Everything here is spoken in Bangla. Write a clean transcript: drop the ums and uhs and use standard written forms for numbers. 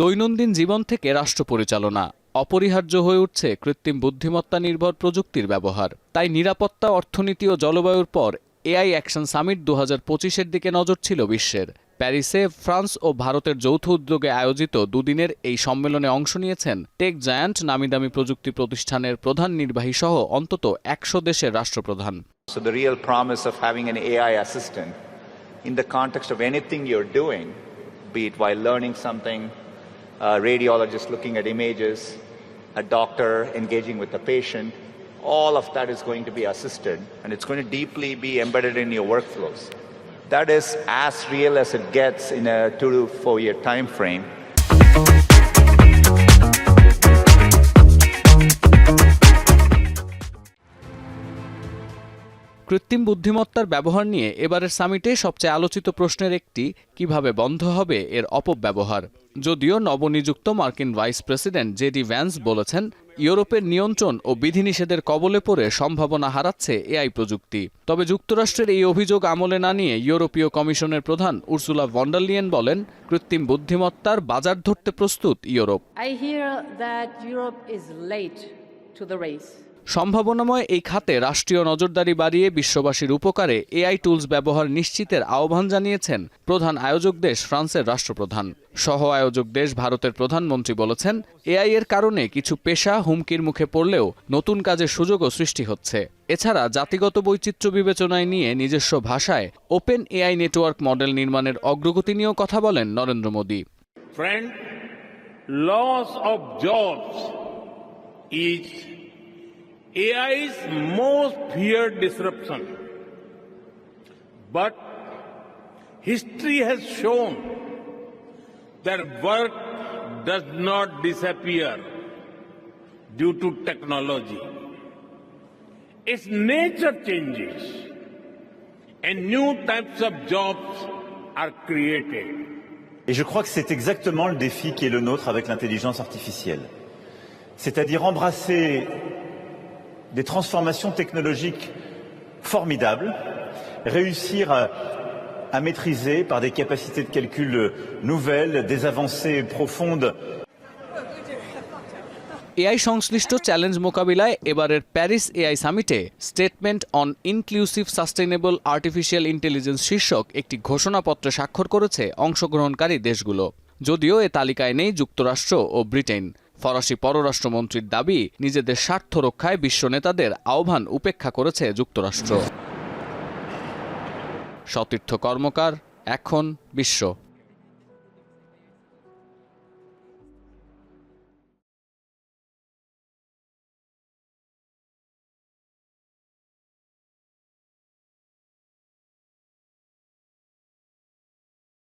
দৈনন্দিন জীবন থেকে রাষ্ট্র পরিচালনা অপরিহার্য হয়ে উঠছে কৃত্রিম বুদ্ধিমত্তা নির্ভর প্রযুক্তির ব্যবহার। তাই নিরাপত্তা, অর্থনীতি ও জলবায়ুর পর এআই অ্যাকশন সামিট 2025-এর দিকে নজর ছিল বিশ্বের। প্যারিসে ফ্রান্স ও ভারতের যৌথ উদ্যোগে আয়োজিত দুদিনের এই সম্মেলনে অংশ নিয়েছেন টেক জায়ান্ট, নামিদামি প্রযুক্তি প্রতিষ্ঠানের প্রধান নির্বাহী সহ অন্তত 100 দেশের রাষ্ট্রপ্রধান। So the real promise of having an AI assistant in the context of anything you're doing, be it while learning something, a radiologist looking at images, a doctor engaging with a patient, all of that is going to be assisted and it's going to deeply be embedded in your workflows. That is as real as it gets in a 2 to 4 year time frame. কৃত্রিম বুদ্ধিমত্তার ব্যবহার নিয়ে এবারের সামিটে সবচেয়ে আলোচিত প্রশ্নের একটি, কিভাবে বন্ধ হবে এর অপব্যবহার। যদিও নবনিযুক্ত মার্কিন ভাইস প্রেসিডেন্ট জেডি ভ্যান্স বলেছেন, ইউরোপের নিয়ন্ত্রণ ও বিধিনিষেধের কবলে পড়ে সম্ভাবনা হারাচ্ছে এআই প্রযুক্তি। তবে যুক্তরাষ্ট্রের এই অভিযোগ আমলে না নিয়ে ইউরোপীয় কমিশনের প্রধান উর্সুলা ভন ডার লিয়েন বলেন, কৃত্রিম বুদ্ধিমত্তার বাজার ধরতে প্রস্তুত ইউরোপ। সম্ভাবনাময় এই খাতে রাষ্ট্রীয় নজরদারি বাড়িয়ে বিশ্ববাসীর উপকারে এআই টুলস ব্যবহার নিশ্চিতের আহ্বান জানিয়েছেন প্রধান আয়োজক দেশ ফ্রান্সের রাষ্ট্রপ্রধান। সহ আয়োজক দেশ ভারতের প্রধানমন্ত্রী বলেছেন, এআই এর কারণে কিছু পেশা হুমকির মুখে পড়লেও নতুন কাজের সুযোগও সৃষ্টি হচ্ছে। এছাড়া জাতিগত বৈচিত্র্য বিবেচনায় নিয়ে নিজস্ব ভাষায় ওপেন এআই নেটওয়ার্ক মডেল নির্মাণের অগ্রগতি নিয়েও কথা বলেন Narendra Modi. Friend, loss of jobs is AI's most feared disruption. But history has shown that work does not disappear due to technology. Its nature changes and new types of jobs are created. Et je crois que c'est exactement le défi qui est le nôtre avec l'intelligence artificielle. C'est-à-dire embrasser des transformations technologiques formidables, réussir à maîtriser par des capacités de calcul nouvelles, des avancées profondes. AI সংশ্লিষ্ট চ্যালেঞ্জ মোকাবিলায় এবারের প্যারিস এআই সামিটে statement on inclusive sustainable artificial intelligence শীর্ষক একটি ঘোষণাপত্রে স্বাক্ষর করেছে অংশগ্রহণকারী দেশগুলো। যদিও এ তালিকায় নেই যুক্তরাষ্ট্র ও ব্রিটেন। ফরাসি পররাষ্ট্রমন্ত্রীর দাবি, নিজেদের স্বার্থ রক্ষায় বিশ্ব নেতাদের আহ্বান উপেক্ষা করেছে যুক্তরাষ্ট্র। সতীর্থ কর্মকার, এখন বিশ্ব।